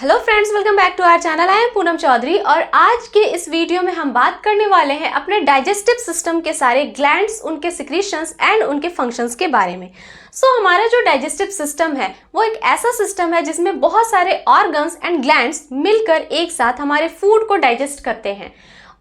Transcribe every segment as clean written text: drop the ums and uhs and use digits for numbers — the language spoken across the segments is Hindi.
Hello friends, welcome back to our channel. I am Poonam Chaudhary और आज के इस वीडियो में हम बात करने वाले हैं अपने डाइजेस्टिव सिस्टम के सारे ग्लैंड्स, उनके सिक्रीशंस एंड उनके फंक्शंस के बारे में। हमारा जो डाइजेस्टिव सिस्टम है वो एक ऐसा सिस्टम है जिसमें बहुत सारे ऑर्गन्स एंड ग्लैंड्स मिलकर एक साथ हमारे फूड को डाइजेस्ट करते हैं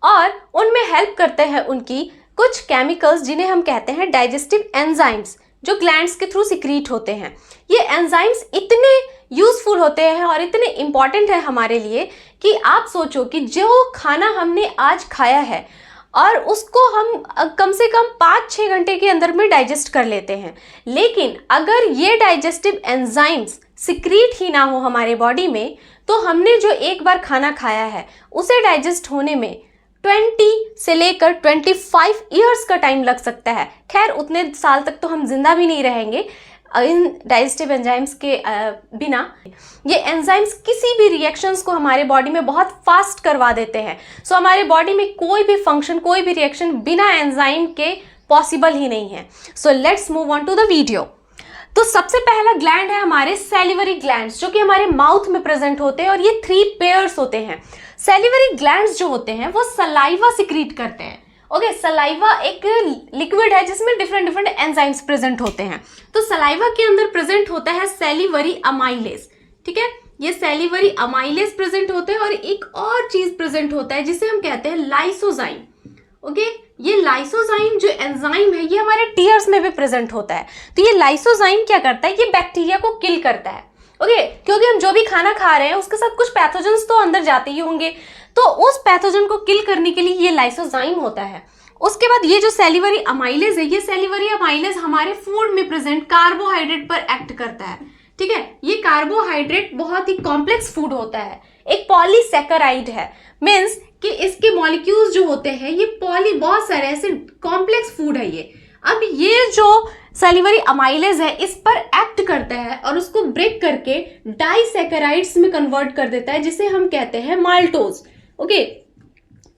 और उनमें हेल्प करते हैं उनकी कुछ केमिकल्स जिन्हें हम कहते हैं डाइजेस्टिव एंजाइम्स, जो ग्लैंड्स के थ्रू सिक्रीट होते हैं। ये एंजाइम्स इतने यूजफुल होते हैं और इतने इंपॉर्टेंट है हमारे लिए कि आप सोचो कि जो खाना हमने आज खाया है और उसको हम कम से कम 5-6 घंटे के अंदर में डाइजेस्ट कर लेते हैं, लेकिन अगर ये डाइजेस्टिव एंजाइम्स सिक्रीट ही ना हो हमारे बॉडी में तो हमने जो एक बार खाना खाया है उसे डाइजेस्ट होने में 20 से लेकर 25 इयर्स का टाइम लग सकता है। खैर, उतने साल तक तो हम जिंदा भी नहीं रहेंगे इन डाइजेस्टिव एंजाइम्स के बिना। ये एंजाइम्स किसी भी रिएक्शंस को हमारे बॉडी में बहुत फास्ट करवा देते हैं। हमारे बॉडी में कोई भी फंक्शन, कोई भी रिएक्शन बिना एंजाइम के पॉसिबल ही नहीं है। Let's move on to the video. तो सबसे पहला ग्लैंड है हमारे सैलिवरी ग्लैंड्स, जो कि हमारे माउथ में प्रेजेंट होते हैं और ये 3 पेयर्स होते हैं। सैलिवरी ग्लैंड्स जो होते हैं वो सलाइवा सिक्रीट करते हैं। ओके, सलाइवा एक लिक्विड है जिसमें डिफरेंट एंजाइम्स प्रेजेंट होते हैं। तो सलाइवा के अंदर प्रेजेंट होता है सैलिवरी अमाइलेज। ठीक है, ये सैलिवरी अमाइलेज प्रेजेंट होते हैं और एक और चीज प्रेजेंट होता है जिसे हम कहते हैं लाइसोजाइम। ओके, ये लाइसोजाइम जो एंजाइम है ये हमारे टीयर्स में भी प्रेजेंट होता है। तो ये लाइसोजाइम क्या करता है, ये बैक्टीरिया को किल करता है। ओके, क्योंकि हम जो भी खाना खा रहे हैं उसके साथ कुछ पैथोजेंस तो अंदर जाते ही होंगे, तो उस पैथोजन को किल करने के लिए ये लाइसोजाइम होता है। उसके बाद ये जो सैलिवरी अमाइलेज है, ये सैलिवरी अमाइलेज हमारे फूड में प्रेजेंट कार्बोहाइड्रेट पर एक्ट करता है। ठीक है, ये कार्बोहाइड्रेट बहुत ही कॉम्प्लेक्स फूड होता है, एक पॉलीसैकेराइड है। मीन्स कि इसके मॉलिक्यूल्स जो होते हैं ये बहुत सारे ऐसे कॉम्प्लेक्स फूड है ये। अब ये जो सैलिवरी अमाइलेज है इस पर एक्ट करता है और उसको ब्रेक करके डाइसैकेराइड्स में कन्वर्ट कर देता है, जिसे हम कहते हैं माल्टोज। ओके,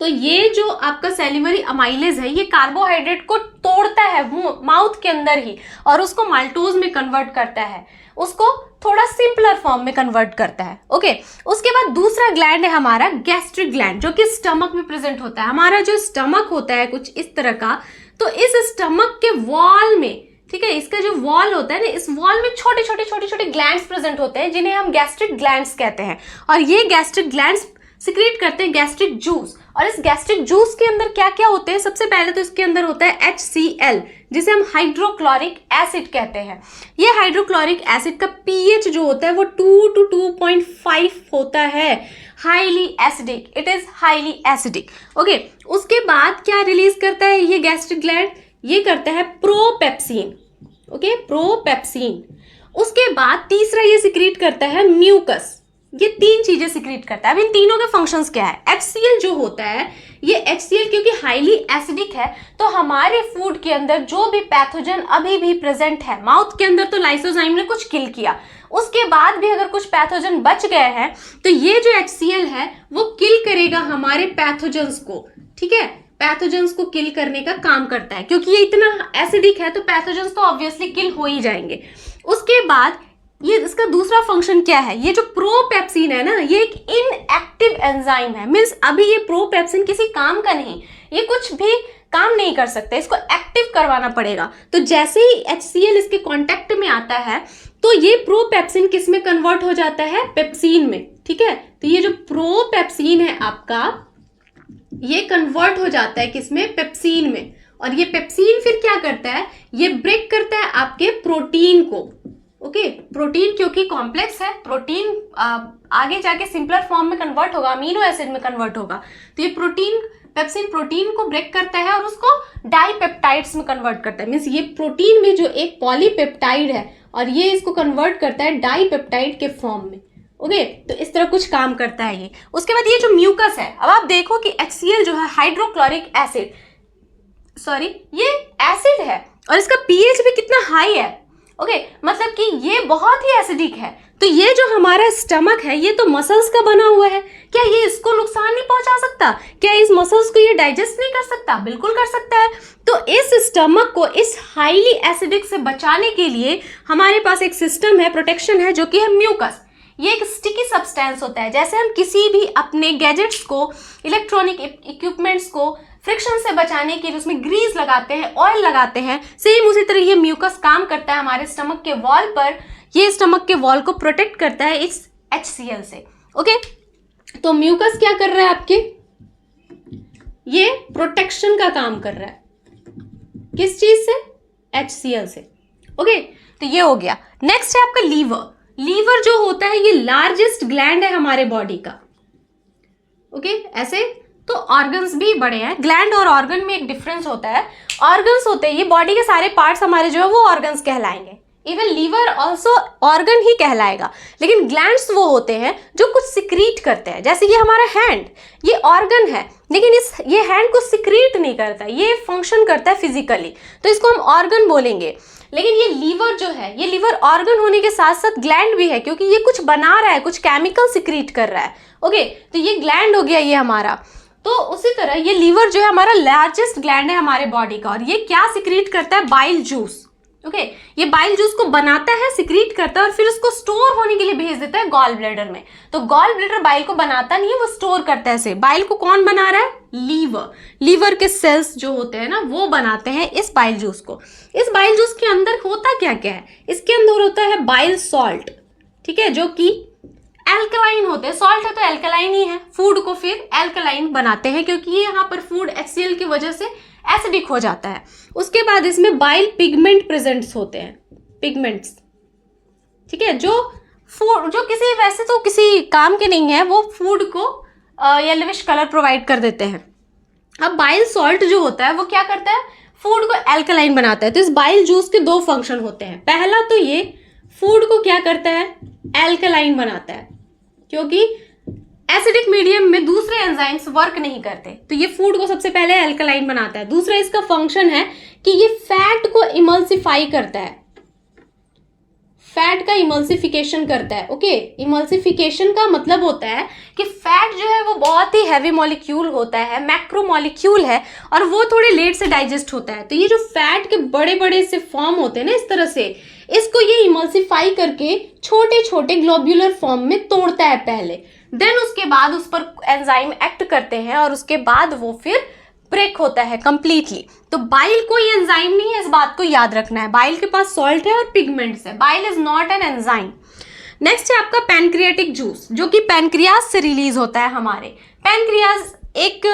तो ये जो आपका सैलिवरी अमाइलेज है ये कार्बोहाइड्रेट को तोड़ता है माउथ के अंदर ही और उसको माल्टोज में कन्वर्ट करता है, उसको थोड़ा सिंपलर फॉर्म में कन्वर्ट करता है। ओके, उसके बाद दूसरा ग्लैंड है हमारा गैस्ट्रिक ग्लैंड, जो कि स्टमक में प्रेजेंट होता है। हमारा जो स्टमक होता है कुछ इस तरह का, तो इस स्टमक के वॉल में, ठीक है, इसका जो वॉल होता है ना, इस वॉल में छोटे छोटे ग्लैंड्स प्रेजेंट होते हैं जिन्हें हम गैस्ट्रिक ग्लैंड्स कहते हैं। और ये गैस्ट्रिक ग्लैंड्स सिक्रीट करते हैं गैस्ट्रिक जूस। और इस गैस्ट्रिक जूस के अंदर क्या क्या होते हैं, सबसे पहले तो इसके अंदर होता है HCl, जिसे हम हाइड्रोक्लोरिक एसिड कहते हैं। ये हाइड्रोक्लोरिक एसिड का pH जो होता है वो 2 to 2.5 होता है। Highly acidic, it is highly acidic. Okay, उसके बाद क्या रिलीज करता है ये गैस्ट्रिक ग्लैंड, ये करता है प्रोपेप्सिन। Okay, propepsin. उसके बाद तीसरा ये सिक्रीट करता है म्यूकस। ये 3 चीजें सिक्रीट करता है। अब इन तीनों के फंक्शंस क्या है। HCl जो होता है, ये HCl क्योंकि हाईली एसिडिक है तो हमारे फूड के अंदर जो भी पैथोजन अभी भी प्रेजेंट है माउथ के अंदर, तो लाइसोजाइम ने कुछ किल किया, उसके बाद भी अगर कुछ पैथोजन बच गए हैं तो ये जो HCl है वो किल करेगा हमारे पैथोजन्स को। ठीक है, पैथोजन्स को किल करने का काम करता है, क्योंकि ये इतना एसिडिक है तो पैथोजन्स तो ऑब्वियसली किल हो ही जाएंगे। उसके बाद ये इसका दूसरा फंक्शन क्या है, ये जो प्रोपेप्सिन है ना, ये एक इनएक्टिव एंजाइम है। मींस अभी ये प्रोपेप्सिन किसी काम का नहीं, ये कुछ भी काम नहीं कर सकता, इसको एक्टिव करवाना पड़ेगा। तो जैसे ही HCl इसके कांटेक्ट में आता है तो ये प्रोपेप्सिन किस में कन्वर्ट हो जाता है, पेप्सिन में। ठीक है, तो ये जो प्रोपेप्सिन है आपका, ये कन्वर्ट हो जाता है किसमें, पेप्सिन में। और ये पेप्सिन फिर क्या करता है, ये ब्रेक करता है आपके प्रोटीन को। ओके, प्रोटीन क्योंकि कॉम्प्लेक्स है, प्रोटीन आगे जाके सिंपलर फॉर्म में कन्वर्ट होगा, अमीनो एसिड में कन्वर्ट होगा। तो ये पेप्सिन प्रोटीन को ब्रेक करता है और उसको डाइपेप्टाइड्स में कन्वर्ट करता है। मींस ये प्रोटीन में जो एक पॉलीपेप्टाइड है और ये इसको कन्वर्ट करता है डाइपेप्टाइड के फॉर्म में। ओके, तो इस तरह कुछ काम करता है ये। उसके बाद ये जो म्यूकस है, अब आप देखो कि HCl जो है हाइड्रोक्लोरिक एसिड, सॉरी ये एसिड है और इसका pH भी कितना हाई है। ओके, मतलब कि ये बहुत ही एसिडिक है। तो ये जो हमारा स्टमक है ये तो मसल्स का बना हुआ है, क्या ये इसको नुकसान नहीं पहुंचा सकता, क्या इस मसल्स को ये डाइजेस्ट नहीं कर सकता, बिल्कुल कर सकता है। तो इस स्टमक को इस हाईली एसिडिक से बचाने के लिए हमारे पास एक सिस्टम है, प्रोटेक्शन है, जो कि है म्यूकस। ये एक स्टिकी सब्सटेंस होता है। जैसे हम किसी भी अपने गैजेट्स को, इलेक्ट्रॉनिक इक्विपमेंट्स को फ्रिक्शन से बचाने के लिए उसमें ग्रीस लगाते हैं, ऑयल लगाते हैं, सेम उसी तरह ये म्यूकस काम करता है हमारे स्टमक के वॉल पर। ये स्टमक के वॉल को प्रोटेक्ट करता है इस HCl से। ओके, तो म्यूकस क्या कर रहा है आपके, ये प्रोटेक्शन का काम कर रहा है। किस चीज से? HCl से। ओके, तो ये हो गया। नेक्स्ट है आपका लीवर। लीवर जो होता है ये लार्जेस्ट ग्लैंड है हमारे बॉडी का। ओके, ऐसे तो ऑर्गन्स भी बड़े हैं। ग्लैंड और ऑर्गन में एक डिफरेंस होता है। ऑर्गन्स होते हैं, ये बॉडी के सारे पार्ट्स हमारे जो है वो ऑर्गन्स कहलाएंगे। इवन लीवर ऑल्सो ऑर्गन ही कहलाएगा। लेकिन ग्लैंड्स वो होते हैं जो कुछ सिक्रीट करते हैं। जैसे ये हमारा हैंड, ये ऑर्गन है, लेकिन ये हैंड को सिक्रीट नहीं करता, ये फंक्शन करता है फिजिकली, तो इसको हम ऑर्गन बोलेंगे। लेकिन ये लीवर जो है, ये लीवर ऑर्गन होने के साथ साथ ग्लैंड भी है, क्योंकि ये कुछ बना रहा है, कुछ केमिकल सिक्रीट कर रहा है। ओके, तो ये ग्लैंड हो गया ये हमारा। तो उसी तरह ये लीवर जो है हमारा लार्जेस्ट ग्लैंड है हमारे बॉडी का, और ये क्या सिक्रीट करता है? Bile juice. ओके, ये बाइल जूस को बनाता है, सिक्रीट करता है, और फिर उसको स्टोर होने के लिए भेज देता है गॉल ब्लैडर में। तो गॉल ब्लैडर बाइल को बनाता नहीं है, वो स्टोर करता है इसे। बाइल को कौन बना रहा है? लीवर। लीवर के सेल्स जो होते हैं ना, वो बनाते हैं इस बाइल जूस को। इस बाइल जूस के अंदर होता क्या क्या है? इसके अंदर होता है बाइल सॉल्ट, ठीक है, जो कि एल्कलाइन होते हैं। सॉल्ट है तो एल्कलाइन ही है, फूड को फिर एल्कलाइन बनाते हैं, क्योंकि ये यहाँ पर फूड HCl की वजह से एसिडिक हो जाता है। उसके बाद इसमें बाइल पिगमेंट प्रेजेंट्स होते हैं, पिगमेंट्स, ठीक है, जो फूड जो किसी वैसे तो किसी काम के नहीं है, वो फूड को येलोविश कलर प्रोवाइड कर देते हैं। अब बाइल सॉल्ट जो होता है वो क्या करता है? फूड को एल्कलाइन बनाता है। तो इस बाइल जूस के दो फंक्शन होते हैं। पहला तो ये फूड को क्या करता है? एल्कलाइन बनाता है, क्योंकि एसिडिक मीडियम में दूसरे एंजाइम्स वर्क नहीं करते, तो ये फूड को सबसे पहले एल्कलाइन बनाता है। दूसरा इसका फंक्शन है कि ये फैट को इमल्सिफाई करता है, फैट का इमल्सिफिकेशन करता है। ओके, इमल्सिफिकेशन का मतलब होता है कि फैट जो है वो बहुत ही हैवी मॉलिक्यूल होता है, मैक्रो मॉलिक्यूल है, और वो थोड़े लेट से डाइजेस्ट होता है। तो ये जो फैट के बड़े बड़े से फॉर्म होते हैं ना, इस तरह से, इसको ये इमल्सिफाई करके छोटे छोटे ग्लोब्यूलर फॉर्म में तोड़ता है पहले, देन उसके बाद उस पर एंजाइम एक्ट करते हैं, और उसके बाद वो फिर ब्रेक होता है कंप्लीटली। तो बाइल कोई एंजाइम नहीं है, इस बात को याद रखना है। बाइल के पास सॉल्ट है और पिगमेंट्स है। Bile is not an enzyme. Next है आपका पैनक्रियाटिक जूस, जो कि पैनक्रियाज से रिलीज होता है हमारे। पैनक्रियाज एक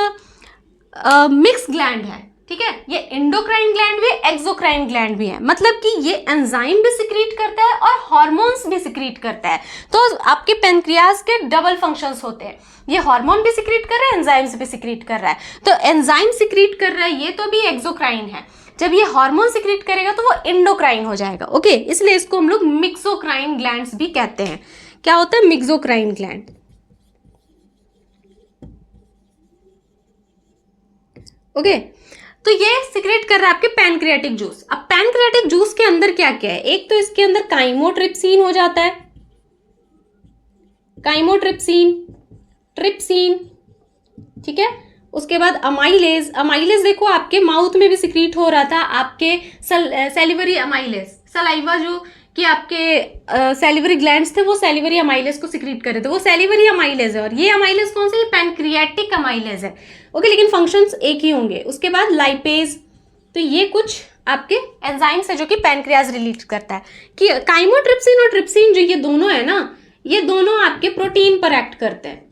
मिक्स ग्लैंड है, ठीक है, ये एंडोक्राइन ग्लैंड भी, एक्सोक्राइन ग्लैंड भी है। मतलब कि ये एंजाइम भी सिक्रीट करता है और हार्मोन्स भी सिक्रीट करता है। तो आपके पैनक्रियाज के डबल फंक्शंस होते हैं, ये हार्मोन भी सिक्रीट कर रहा है, एंजाइम्स भी सिक्रीट कर रहा है। तो एंजाइम सिक्रीट कर रहा है ये, तो भी एक्सोक्राइन है। जब ये हार्मोन सिक्रीट करेगा तो वो एंडोक्राइन हो जाएगा। ओके, इसलिए इसको हम लोग मिक्सोक्राइन ग्लैंड्स भी कहते हैं। क्या होता है? मिक्सोक्राइन ग्लैंड। ओके, तो ये सिक्रेट कर रहा है आपके पैनक्रियाटिक जूस। अब पैनक्रियाटिक जूस के अंदर क्या क्या है? एक तो इसके अंदर काइमोट्रिप्सिन हो जाता है, काइमोट्रिप्सिन, ट्रिप्सिन, ठीक है। उसके बाद अमाइलेज। अमाइलेज देखो आपके माउथ में भी सिक्रीट हो रहा था, आपके सेलिवरी अमाइलेज, सलाइवा जो कि आपके सेलिवरी ग्लैंड्स थे वो सेलिवरी अमाइलेज को सिक्रीट कर रहे थे, वो सेलिवरी अमाइलेज है। और ये अमाइलेज कौन सा? ये पैनक्रियाटिक अमाइलेज है। ओके, लेकिन फंक्शंस एक ही होंगे। उसके बाद लाइपेज, तो ये कुछ आपके एंजाइम्स है जो कि पैनक्रियाज रिलीज करता है। कि काइमोट्रिप्सिन और ट्रिप्सिन जो ये दोनों है ना, ये दोनों आपके प्रोटीन पर एक्ट करते हैं,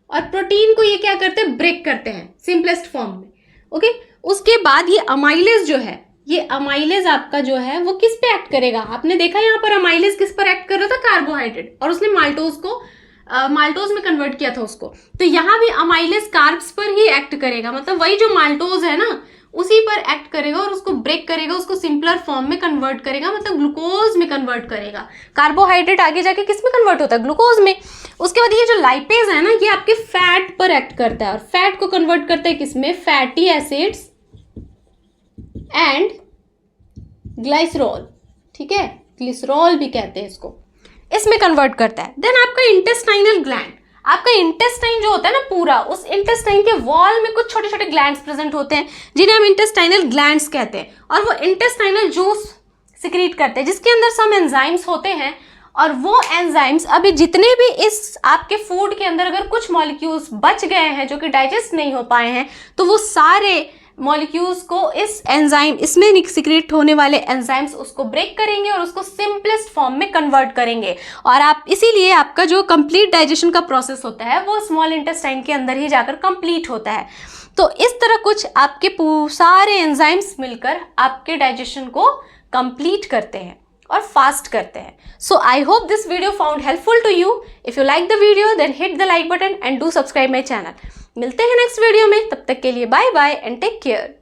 और प्रोटीन को ये क्या करते हैं? ब्रेक करते हैं सिंपलेस्ट फॉर्म में। ओके, उसके बाद ये अमाइलेज जो है, ये अमाइलेज आपका जो है वो किस पे एक्ट करेगा? आपने देखा यहाँ पर अमाइलेज किस पर एक्ट कर रहा था? कार्बोहाइड्रेट, और उसने माल्टोज को माल्टोज में कन्वर्ट किया था उसको। तो यहाँ भी अमाइलेज कार्ब्स पर ही एक्ट करेगा, मतलब वही जो माल्टोज है ना उसी पर एक्ट करेगा और उसको ब्रेक करेगा, उसको सिंपलर फॉर्म में कन्वर्ट करेगा, मतलब ग्लूकोज में कन्वर्ट करेगा। कार्बोहाइड्रेट आगे जाके किस में कन्वर्ट होता है? ग्लूकोज में। उसके बाद ये जो लाइपेज है ना, ये आपके फैट पर एक्ट करता है, और फैट को कन्वर्ट करता है किसमें? फैटी एसिड्स एंड ग्लाइसरॉल, ठीक है, ग्लिसरॉल भी कहते हैं इसको, इसमें कन्वर्ट करता है। देन आपका इंटेस्टाइनल ग्लैंड, आपका इंटेस्टाइन जो होता है ना पूरा, उस इंटेस्टाइन के वॉल में कुछ छोटे छोटे ग्लैंड्स प्रेजेंट होते हैं जिन्हें हम इंटेस्टाइनल ग्लैंड्स कहते हैं, और वो इंटेस्टाइनल जूस सिक्रीट करते हैं जिसके अंदर सम एंजाइम्स होते हैं, और वो एंजाइम्स अभी जितने भी इस आपके फूड के अंदर अगर कुछ मॉलिक्यूल्स बच गए हैं जो कि डाइजेस्ट नहीं हो पाए हैं, तो वो सारे मॉलिक्यूल्स को इस एंजाइम, इसमें सिक्रेट होने वाले एंजाइम्स उसको ब्रेक करेंगे और उसको सिंपलेस्ट फॉर्म में कन्वर्ट करेंगे। और आप इसीलिए आपका जो कंप्लीट डाइजेशन का प्रोसेस होता है वो स्मॉल इंटेस्टाइन के अंदर ही जाकर कंप्लीट होता है। तो इस तरह कुछ आपके सारे एंजाइम्स मिलकर आपके डाइजेशन को कंप्लीट करते हैं और फास्ट करते हैं। So I hope this video found helpful to you. If you like the video then hit the like button and do subscribe my channel. मिलते हैं नेक्स्ट वीडियो में, तब तक के लिए bye bye and take care.